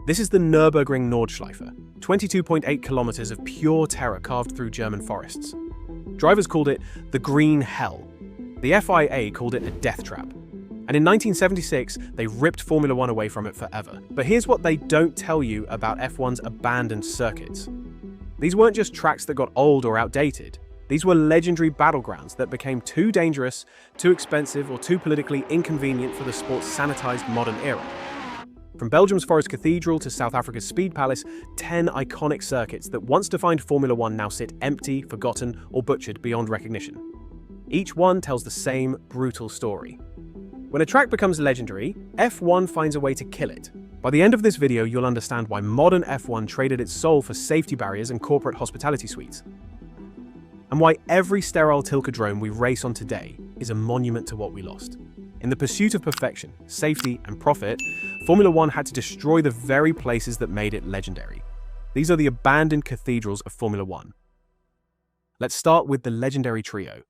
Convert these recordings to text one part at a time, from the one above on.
This is the Nürburgring Nordschleife, 22.8 kilometers of pure terror carved through German forests. Drivers called it the Green Hell. The FIA called it a death trap. And in 1976, they ripped Formula One away from it forever. But here's what they don't tell you about F1's abandoned circuits. These weren't just tracks that got old or outdated. These were legendary battlegrounds that became too dangerous, too expensive, or too politically inconvenient for the sport's sanitized modern era. From Belgium's Forest Cathedral to South Africa's Speed Palace, 10 iconic circuits that once defined Formula One now sit empty, forgotten, or butchered beyond recognition. Each one tells the same brutal story. When a track becomes legendary, F1 finds a way to kill it. By the end of this video, you'll understand why modern F1 traded its soul for safety barriers and corporate hospitality suites. And why every sterile Tilke-drome we race on today is a monument to what we lost. In the pursuit of perfection, safety, and profit, Formula One had to destroy the very places that made it legendary. These are the abandoned cathedrals of Formula One. Let's start with the legendary trio.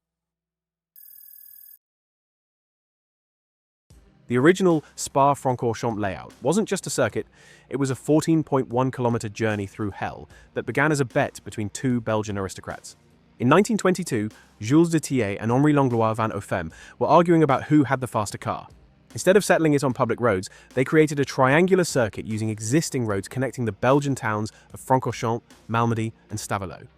The original Spa-Francorchamps layout wasn't just a circuit, it was a 14.1-kilometer journey through hell that began as a bet between two Belgian aristocrats. In 1922, Jules de Thiers and Henri Langlois van Offem were arguing about who had the faster car. Instead of settling it on public roads, they created a triangular circuit using existing roads connecting the Belgian towns of Francorchamps, Malmedy, and Stavelot.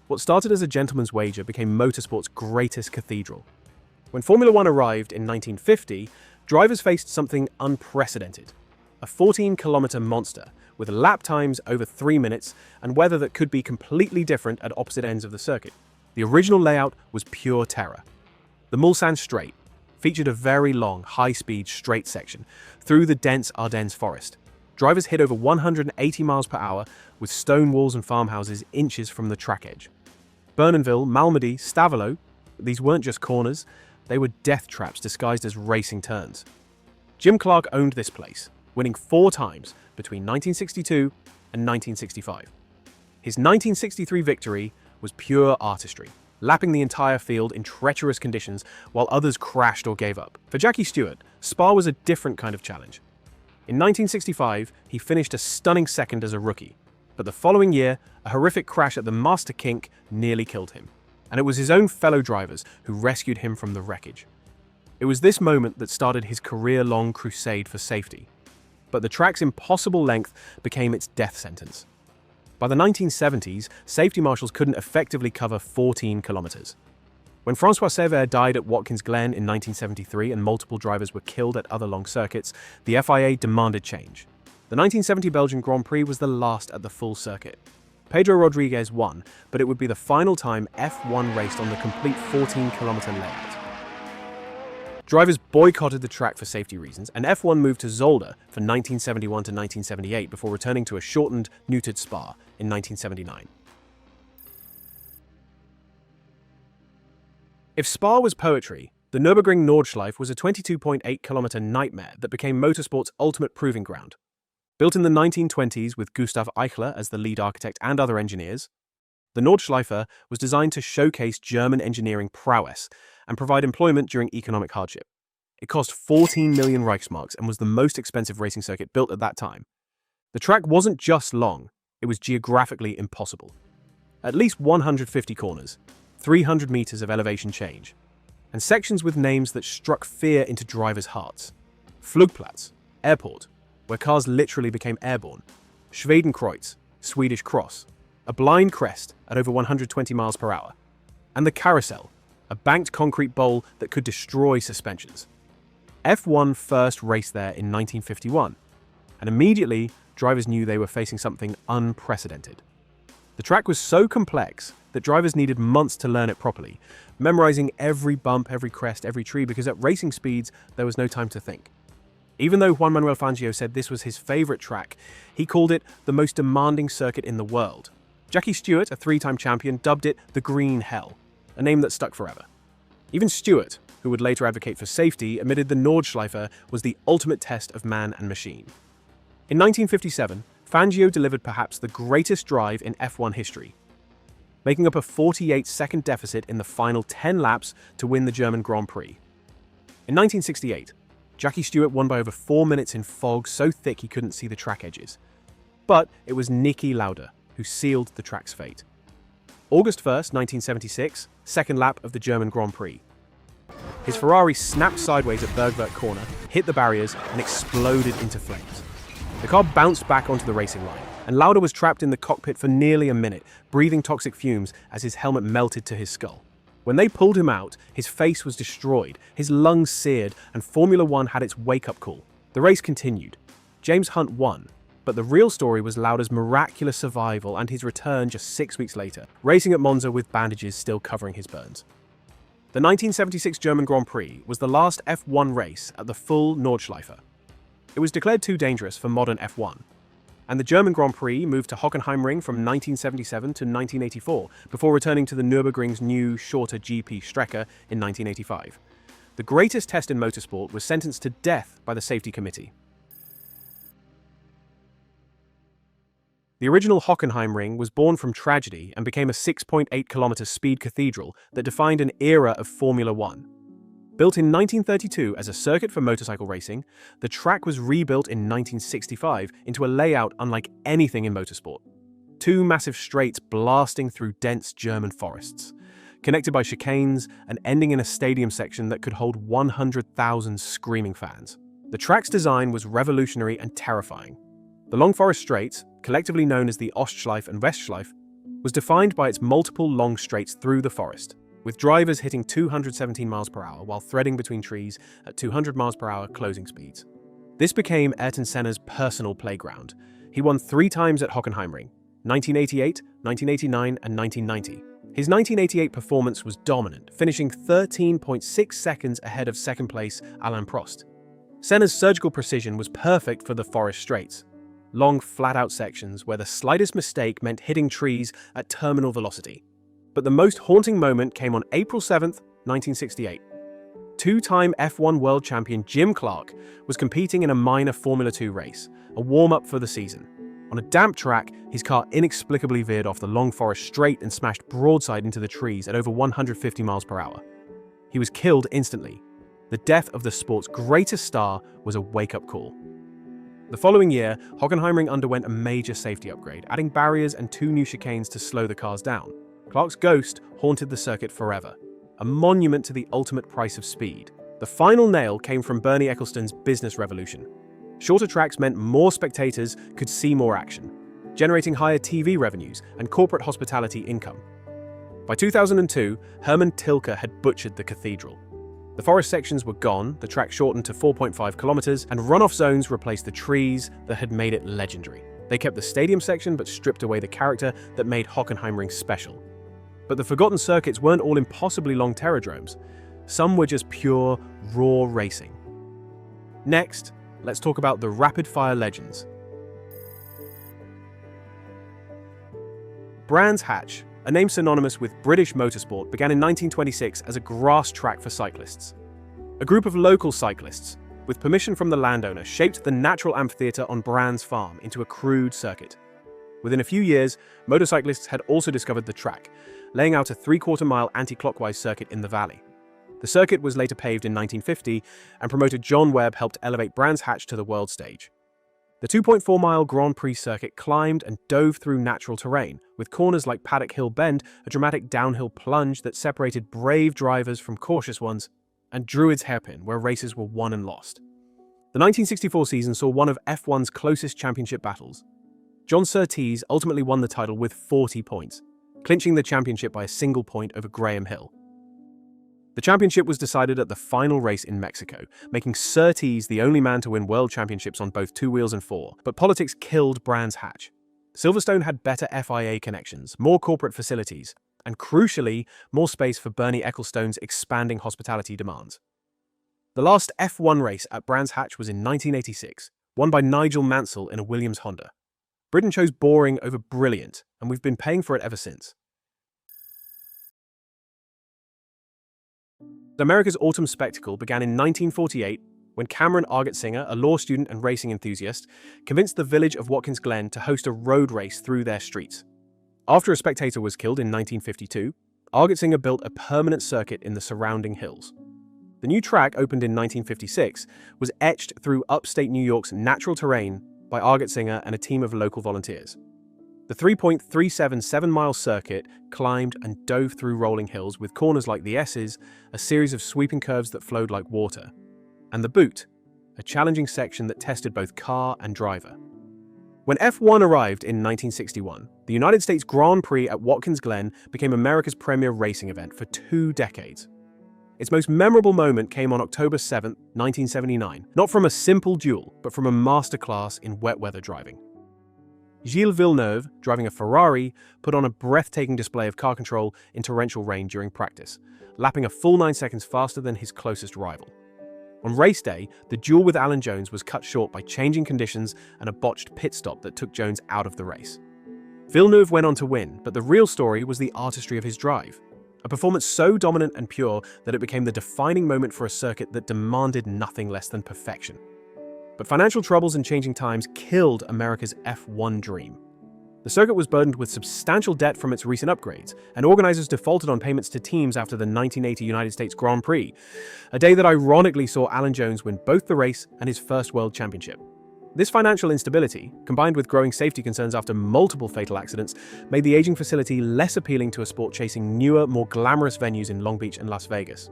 What started as a gentleman's wager became motorsport's greatest cathedral. When Formula One arrived in 1950, drivers faced something unprecedented. A 14-kilometer monster with lap times over 3 minutes and weather that could be completely different at opposite ends of the circuit. The original layout was pure terror. The Mulsanne Straight featured a very long, high-speed straight section through the dense Ardennes forest. Drivers hit over 180 miles per hour with stone walls and farmhouses inches from the track edge. Bournonville, Malmedy, Stavelot, these weren't just corners, they were death traps disguised as racing turns. Jim Clark owned this place, winning 4 times between 1962 and 1965. His 1963 victory was pure artistry, lapping the entire field in treacherous conditions while others crashed or gave up. For Jackie Stewart, Spa was a different kind of challenge. In 1965, he finished a stunning second as a rookie, but the following year, a horrific crash at the Master Kink nearly killed him, and it was his own fellow drivers who rescued him from the wreckage. It was this moment that started his career-long crusade for safety, but the track's impossible length became its death sentence. By the 1970s, safety marshals couldn't effectively cover 14 kilometers. When François Sévère died at Watkins Glen in 1973 and multiple drivers were killed at other long circuits, the FIA demanded change. The 1970 Belgian Grand Prix was the last at the full circuit. Pedro Rodriguez won, but it would be the final time F1 raced on the complete 14-kilometer layout. Drivers boycotted the track for safety reasons, and F1 moved to Zolder from 1971 to 1978 before returning to a shortened, neutered Spa in 1979. If Spa was poetry, the Nürburgring Nordschleife was a 22.8-kilometer nightmare that became motorsport's ultimate proving ground. Built in the 1920s with Gustav Eichler as the lead architect and other engineers, the Nordschleife was designed to showcase German engineering prowess and provide employment during economic hardship. It cost 14 million Reichsmarks and was the most expensive racing circuit built at that time. The track wasn't just long, it was geographically impossible. At least 150 corners, 300 meters of elevation change, and sections with names that struck fear into drivers' hearts. Flugplatz, airport, where cars literally became airborne. Schwedenkreuz, Swedish cross, a blind crest at over 120 miles per hour. And the carousel, a banked concrete bowl that could destroy suspensions. F1 first raced there in 1951, and immediately drivers knew they were facing something unprecedented. The track was so complex that drivers needed months to learn it properly, memorizing every bump, every crest, every tree, because at racing speeds, there was no time to think. Even though Juan Manuel Fangio said this was his favorite track, he called it the most demanding circuit in the world. Jackie Stewart, a 3-time champion, dubbed it the Green Hell, a name that stuck forever. Even Stewart, who would later advocate for safety, admitted the Nordschleife was the ultimate test of man and machine. In 1957, Fangio delivered perhaps the greatest drive in F1 history, making up a 48-second deficit in the final 10 laps to win the German Grand Prix. In 1968, Jackie Stewart won by over 4 minutes in fog so thick he couldn't see the track edges. But it was Niki Lauda who sealed the track's fate. August 1st, 1976, second lap of the German Grand Prix. His Ferrari snapped sideways at Bergwerk corner, hit the barriers, and exploded into flames. The car bounced back onto the racing line, and Lauda was trapped in the cockpit for nearly a minute, breathing toxic fumes as his helmet melted to his skull. When they pulled him out, his face was destroyed, his lungs seared, and Formula One had its wake-up call. The race continued. James Hunt won, but the real story was Lauda's miraculous survival and his return just 6 weeks later, racing at Monza with bandages still covering his burns. The 1976 German Grand Prix was the last F1 race at the full Nordschleife. It was declared too dangerous for modern F1, and the German Grand Prix moved to Hockenheimring from 1977 to 1984 before returning to the Nürburgring's new, shorter GP Strecke in 1985. The greatest test in motorsport was sentenced to death by the safety committee. The original Hockenheimring was born from tragedy and became a 6.8-kilometer speed cathedral that defined an era of Formula One. Built in 1932 as a circuit for motorcycle racing, the track was rebuilt in 1965 into a layout unlike anything in motorsport. Two massive straights blasting through dense German forests, connected by chicanes and ending in a stadium section that could hold 100,000 screaming fans. The track's design was revolutionary and terrifying. The long forest straights, collectively known as the Ostschleife and Westschleife, was defined by its multiple long straights through the forest, with drivers hitting 217 miles per hour while threading between trees at 200 miles per hour closing speeds. This became Ayrton Senna's personal playground. He won 3 times at Hockenheimring, 1988, 1989, and 1990. His 1988 performance was dominant, finishing 13.6 seconds ahead of second place Alain Prost. Senna's surgical precision was perfect for the forest straights, long flat-out sections where the slightest mistake meant hitting trees at terminal velocity. But the most haunting moment came on April 7, 1968. Two-time F1 world champion Jim Clark was competing in a minor Formula 2 race, a warm-up for the season. On a damp track, his car inexplicably veered off the long forest straight and smashed broadside into the trees at over 150 miles per hour. He was killed instantly. The death of the sport's greatest star was a wake-up call. The following year, Hockenheimring underwent a major safety upgrade, adding barriers and 2 new chicanes to slow the cars down. Clark's ghost haunted the circuit forever, a monument to the ultimate price of speed. The final nail came from Bernie Ecclestone's business revolution. Shorter tracks meant more spectators could see more action, generating higher TV revenues and corporate hospitality income. By 2002, Hermann Tilke had butchered the cathedral. The forest sections were gone, the track shortened to 4.5 kilometers, and runoff zones replaced the trees that had made it legendary. They kept the stadium section but stripped away the character that made Hockenheimring special. But the forgotten circuits weren't all impossibly long Tilke-dromes. Some were just pure, raw racing. Next, let's talk about the rapid-fire legends. Brands Hatch, a name synonymous with British motorsport, began in 1926 as a grass track for cyclists. A group of local cyclists, with permission from the landowner, shaped the natural amphitheatre on Brands Farm into a crude circuit. Within a few years, motorcyclists had also discovered the track, laying out a 3/4-mile anti-clockwise circuit in the valley. The circuit was later paved in 1950, and promoter John Webb helped elevate Brands Hatch to the world stage. The 2.4-mile Grand Prix circuit climbed and dove through natural terrain, with corners like Paddock Hill Bend, a dramatic downhill plunge that separated brave drivers from cautious ones, and Druid's Hairpin, where races were won and lost. The 1964 season saw one of F1's closest championship battles. John Surtees ultimately won the title with 40 points, clinching the championship by a single point over Graham Hill. The championship was decided at the final race in Mexico, making Surtees the only man to win world championships on both 2 wheels and 4, but politics killed Brands Hatch. Silverstone had better FIA connections, more corporate facilities, and crucially, more space for Bernie Ecclestone's expanding hospitality demands. The last F1 race at Brands Hatch was in 1986, won by Nigel Mansell in a Williams Honda. Britain chose boring over brilliant, and we've been paying for it ever since. America's autumn spectacle began in 1948 when Cameron Argetsinger, a law student and racing enthusiast, convinced the village of Watkins Glen to host a road race through their streets. After a spectator was killed in 1952, Argetsinger built a permanent circuit in the surrounding hills. The new track, opened in 1956, was etched through upstate New York's natural terrain by Arget and a team of local volunteers. The 3.377-mile circuit climbed and dove through rolling hills with corners like the S's, a series of sweeping curves that flowed like water, and the Boot, a challenging section that tested both car and driver. When F1 arrived in 1961, the United States Grand Prix at Watkins Glen became America's premier racing event for 2 decades. Its most memorable moment came on October 7, 1979, not from a simple duel, but from a masterclass in wet weather driving. Gilles Villeneuve, driving a Ferrari, put on a breathtaking display of car control in torrential rain during practice, lapping a full 9 seconds faster than his closest rival. On race day, the duel with Alan Jones was cut short by changing conditions and a botched pit stop that took Jones out of the race. Villeneuve went on to win, but the real story was the artistry of his drive. A performance so dominant and pure that it became the defining moment for a circuit that demanded nothing less than perfection. But financial troubles and changing times killed America's F1 dream. The circuit was burdened with substantial debt from its recent upgrades, and organizers defaulted on payments to teams after the 1980 United States Grand Prix, a day that ironically saw Alan Jones win both the race and his first world championship. This financial instability, combined with growing safety concerns after multiple fatal accidents, made the aging facility less appealing to a sport chasing newer, more glamorous venues in Long Beach and Las Vegas.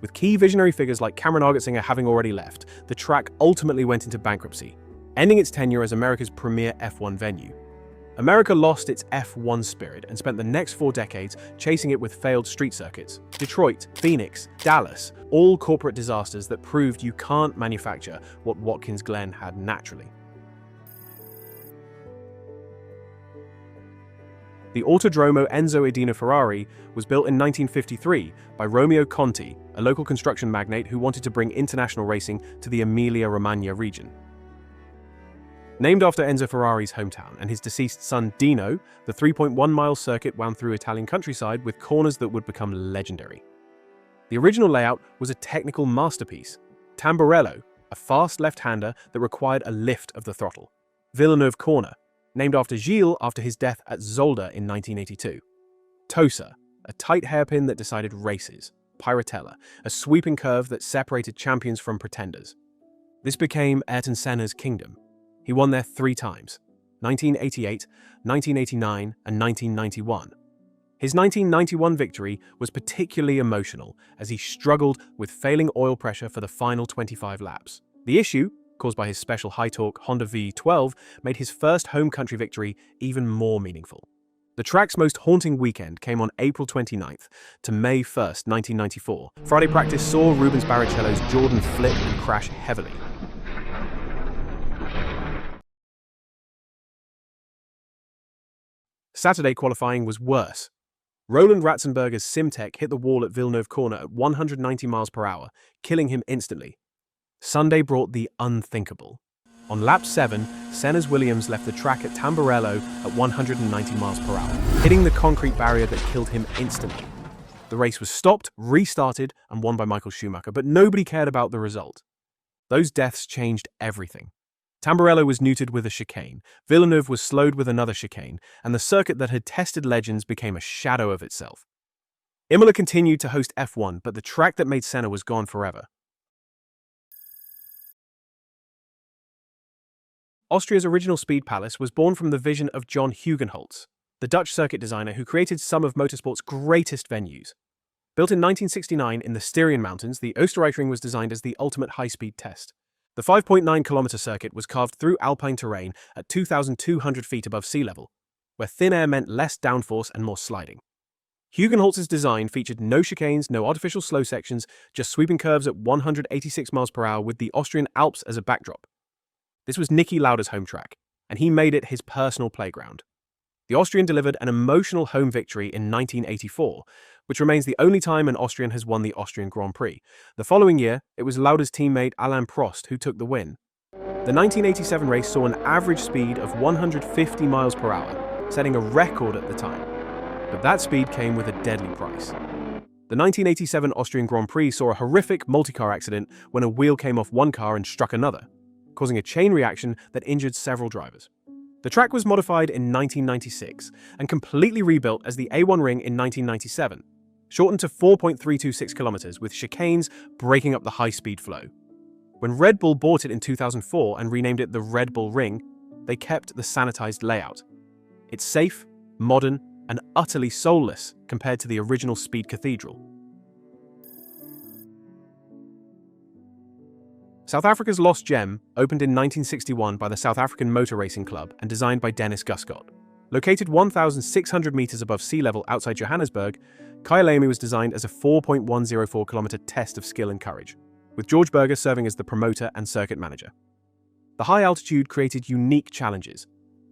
With key visionary figures like Cameron Arget having already left, the track ultimately went into bankruptcy, ending its tenure as America's premier F1 venue. America lost its F1 spirit and spent the next 4 decades chasing it with failed street circuits. Detroit, Phoenix, Dallas, all corporate disasters that proved you can't manufacture what Watkins Glen had naturally. The Autodromo Enzo Edina Ferrari was built in 1953 by Romeo Conti, a local construction magnate who wanted to bring international racing to the Emilia-Romagna region. Named after Enzo Ferrari's hometown and his deceased son Dino, the 3.1-mile circuit wound through Italian countryside with corners that would become legendary. The original layout was a technical masterpiece. Tamburello, a fast left-hander that required a lift of the throttle. Villeneuve Corner, named after Gilles after his death at Zolder in 1982. Tosa, a tight hairpin that decided races. Piratella, a sweeping curve that separated champions from pretenders. This became Ayrton Senna's kingdom. He won there 3 times, 1988, 1989, and 1991. His 1991 victory was particularly emotional as he struggled with failing oil pressure for the final 25 laps. The issue, caused by his special high-torque Honda V12, made his first home country victory even more meaningful. The track's most haunting weekend came on April 29th to May 1st, 1994. Friday practice saw Rubens Barrichello's Jordan flip and crash heavily. Saturday qualifying was worse. Roland Ratzenberger's Simtek hit the wall at Villeneuve Corner at 190 miles per hour, killing him instantly. Sunday brought the unthinkable. On lap 7, Senna's Williams left the track at Tamburello at 190 miles per hour, hitting the concrete barrier that killed him instantly. The race was stopped, restarted, and won by Michael Schumacher, but nobody cared about the result. Those deaths changed everything. Tamburello was neutered with a chicane, Villeneuve was slowed with another chicane, and the circuit that had tested legends became a shadow of itself. Imola continued to host F1, but the track that made Senna was gone forever. Austria's original Speed Palace was born from the vision of John Hugenholtz, the Dutch circuit designer who created some of motorsport's greatest venues. Built in 1969 in the Styrian Mountains, the Österreichring was designed as the ultimate high-speed test. The 5.9-kilometer circuit was carved through alpine terrain at 2,200 feet above sea level, where thin air meant less downforce and more sliding. Hugenholtz's design featured no chicanes, no artificial slow sections, just sweeping curves at 186 miles per hour with the Austrian Alps as a backdrop. This was Niki Lauda's home track, and he made it his personal playground. The Austrian delivered an emotional home victory in 1984, which remains the only time an Austrian has won the Austrian Grand Prix. The following year, it was Lauda's teammate Alain Prost who took the win. The 1987 race saw an average speed of 150 miles per hour, setting a record at the time. But that speed came with a deadly price. The 1987 Austrian Grand Prix saw a horrific multi-car accident when a wheel came off one car and struck another, causing a chain reaction that injured several drivers. The track was modified in 1996 and completely rebuilt as the A1 Ring in 1997, shortened to 4.326 kilometers with chicanes breaking up the high-speed flow. When Red Bull bought it in 2004 and renamed it the Red Bull Ring, they kept the sanitized layout. It's safe, modern, and utterly soulless compared to the original speed cathedral. South Africa's Lost Gem opened in 1961 by the South African Motor Racing Club and designed by Dennis Guscott. Located 1,600 meters above sea level outside Johannesburg, Kyalami was designed as a 4.104-kilometer test of skill and courage, with George Berger serving as the promoter and circuit manager. The high altitude created unique challenges.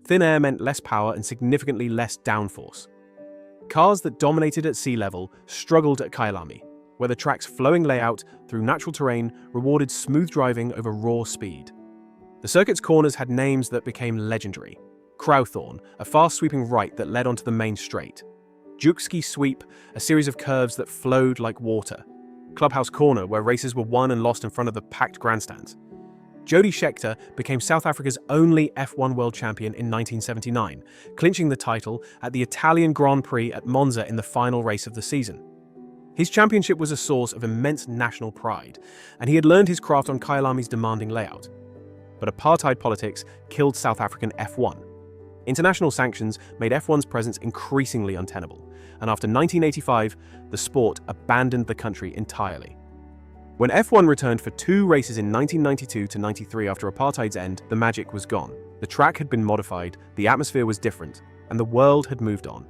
Thin air meant less power and significantly less downforce. Cars that dominated at sea level struggled at Kyalami, where the track's flowing layout through natural terrain rewarded smooth driving over raw speed. The circuit's corners had names that became legendary. Crowthorne, a fast-sweeping right that led onto the main straight. Jukski Sweep, a series of curves that flowed like water. Clubhouse Corner, where races were won and lost in front of the packed grandstands. Jody Scheckter became South Africa's only F1 world champion in 1979, clinching the title at the Italian Grand Prix at Monza in the final race of the season. His championship was a source of immense national pride, and he had learned his craft on Kyalami's demanding layout. But apartheid politics killed South African F1. International sanctions made F1's presence increasingly untenable, and after 1985, the sport abandoned the country entirely. When F1 returned for 2 races in 1992 to 93 after apartheid's end, the magic was gone. The track had been modified, the atmosphere was different, and the world had moved on.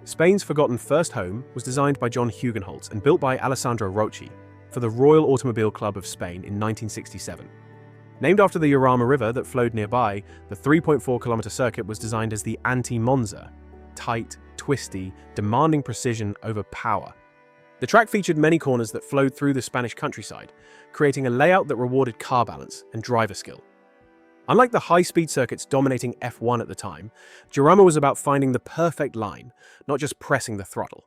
Spain's forgotten first home was designed by John Hugenholtz and built by Alessandro Rocci for the Royal Automobile Club of Spain in 1967. Named after the Jarama River that flowed nearby, the 3.4-kilometer circuit was designed as the anti-Monza, tight, twisty, demanding precision over power. The track featured many corners that flowed through the Spanish countryside, creating a layout that rewarded car balance and driver skill. Unlike the high-speed circuits dominating F1 at the time, Jarama was about finding the perfect line, not just pressing the throttle.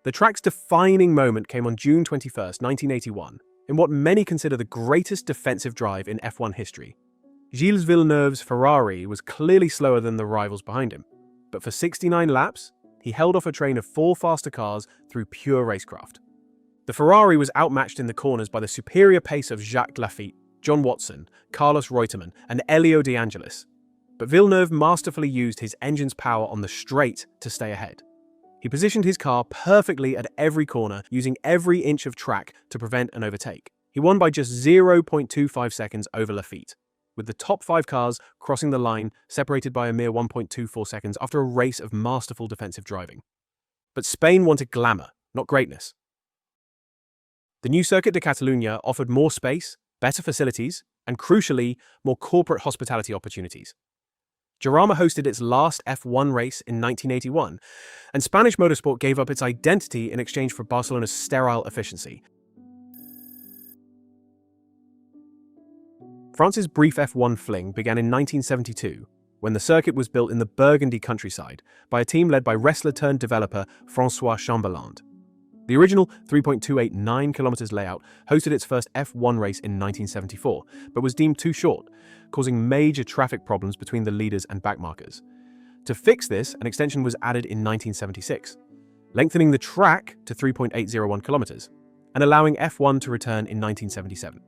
The track's defining moment came on June 21, 1981, in what many consider the greatest defensive drive in F1 history. Gilles Villeneuve's Ferrari was clearly slower than the rivals behind him, but for 69 laps, he held off a train of 4 faster cars through pure racecraft. The Ferrari was outmatched in the corners by the superior pace of Jacques Laffite, John Watson, Carlos Reutemann, and Elio De Angelis, but Villeneuve masterfully used his engine's power on the straight to stay ahead. He positioned his car perfectly at every corner, using every inch of track to prevent an overtake. He won by just 0.25 seconds over Laffite, with the top 5 cars crossing the line separated by a mere 1.24 seconds after a race of masterful defensive driving. But Spain wanted glamour, not greatness. The new Circuit de Catalunya offered more space, better facilities, and crucially, more corporate hospitality opportunities. Jarama hosted its last F1 race in 1981, and Spanish motorsport gave up its identity in exchange for Barcelona's sterile efficiency. France's brief F1 fling began in 1972, when the circuit was built in the Burgundy countryside by a team led by wrestler-turned-developer François Chamberlain. The original 3.289 kilometers layout hosted its first F1 race in 1974, but was deemed too short, causing major traffic problems between the leaders and backmarkers. To fix this, an extension was added in 1976, lengthening the track to 3.801 kilometers, and allowing F1 to return in 1977.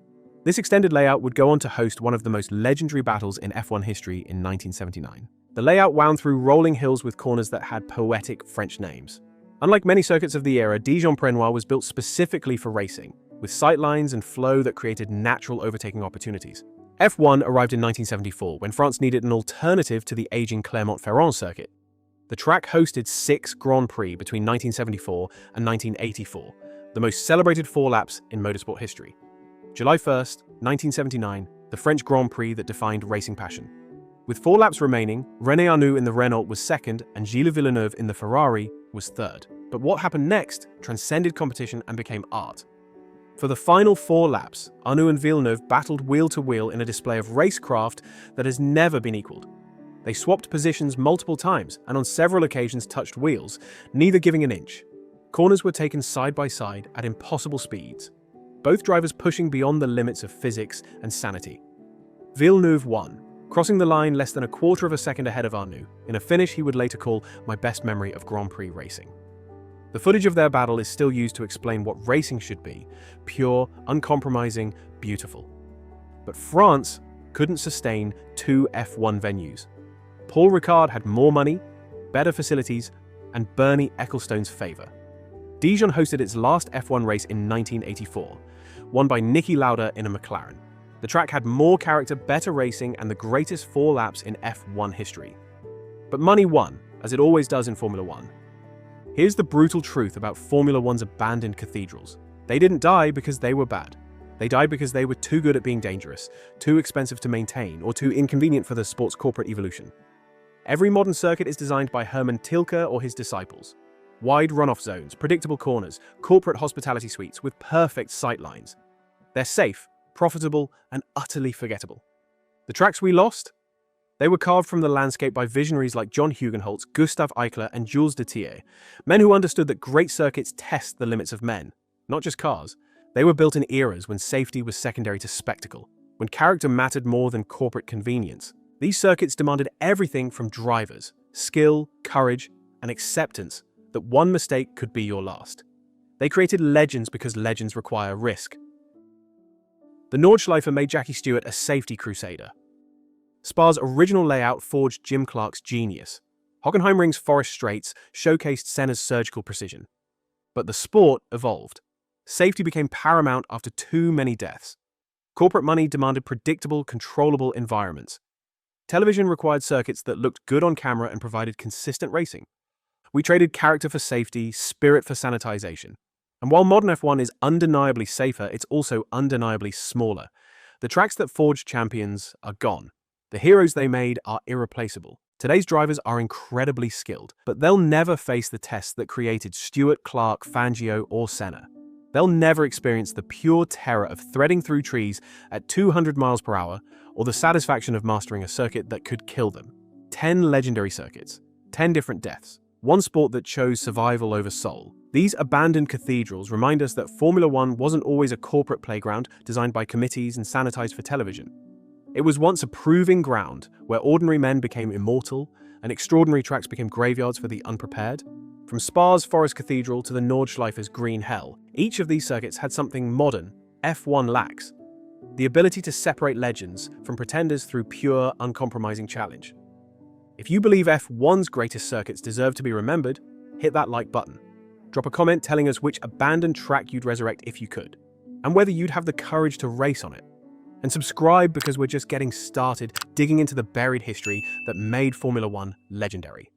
This extended layout would go on to host one of the most legendary battles in F1 history in 1979. The layout wound through rolling hills with corners that had poetic French names. Unlike many circuits of the era, Dijon-Prenois was built specifically for racing, with sightlines and flow that created natural overtaking opportunities. F1 arrived in 1974, when France needed an alternative to the aging Clermont-Ferrand circuit. The track hosted 6 Grand Prix between 1974 and 1984, the most celebrated 4 laps in motorsport history. July 1st, 1979, the French Grand Prix that defined racing passion. With 4 laps remaining, René Arnoux in the Renault was second and Gilles Villeneuve in the Ferrari was third. But what happened next transcended competition and became art. For the final 4 laps, Arnoux and Villeneuve battled wheel to wheel in a display of racecraft that has never been equaled. They swapped positions multiple times and on several occasions touched wheels, neither giving an inch. Corners were taken side by side at impossible speeds, both drivers pushing beyond the limits of physics and sanity. Villeneuve won, crossing the line less than a quarter of a second ahead of Arnoux, in a finish he would later call my best memory of Grand Prix racing. The footage of their battle is still used to explain what racing should be: pure, uncompromising, beautiful. But France couldn't sustain two F1 venues. Paul Ricard had more money, better facilities, and Bernie Ecclestone's favour. Dijon hosted its last F1 race in 1984, won by Niki Lauda in a McLaren. The track had more character, better racing, and the greatest 4 laps in F1 history. But money won, as it always does in Formula One. Here's the brutal truth about Formula One's abandoned cathedrals. They didn't die because they were bad. They died because they were too good at being dangerous, too expensive to maintain, or too inconvenient for the sport's corporate evolution. Every modern circuit is designed by Hermann Tilke or his disciples. Wide runoff zones, predictable corners, corporate hospitality suites with perfect sight lines. They're safe, profitable, and utterly forgettable. The tracks we lost? They were carved from the landscape by visionaries like John Hugenholtz, Gustav Eichler, and Jules Détier, men who understood that great circuits test the limits of men, not just cars. They were built in eras when safety was secondary to spectacle, when character mattered more than corporate convenience. These circuits demanded everything from drivers, skill, courage, and acceptance that one mistake could be your last. They created legends because legends require risk. The Nordschleife made Jackie Stewart a safety crusader. Spa's original layout forged Jim Clark's genius. Hockenheimring's forest straights showcased Senna's surgical precision. But the sport evolved. Safety became paramount after too many deaths. Corporate money demanded predictable, controllable environments. Television required circuits that looked good on camera and provided consistent racing. We traded character for safety, spirit for sanitization. And while modern F1 is undeniably safer, it's also undeniably smaller. The tracks that forged champions are gone. The heroes they made are irreplaceable. Today's drivers are incredibly skilled, but they'll never face the tests that created Stewart, Clark, Fangio, or Senna. They'll never experience the pure terror of threading through trees at 200 miles per hour or the satisfaction of mastering a circuit that could kill them. 10 legendary circuits, 10 different deaths. One sport that chose survival over soul. These abandoned cathedrals remind us that Formula One wasn't always a corporate playground designed by committees and sanitized for television. It was once a proving ground where ordinary men became immortal and extraordinary tracks became graveyards for the unprepared. From Spa's Forest Cathedral to the Nordschleife's Green Hell, each of these circuits had something modern F1 lacks: the ability to separate legends from pretenders through pure, uncompromising challenge. If you believe F1's greatest circuits deserve to be remembered, hit that like button. Drop a comment telling us which abandoned track you'd resurrect if you could, and whether you'd have the courage to race on it. And subscribe because we're just getting started digging into the buried history that made Formula One legendary.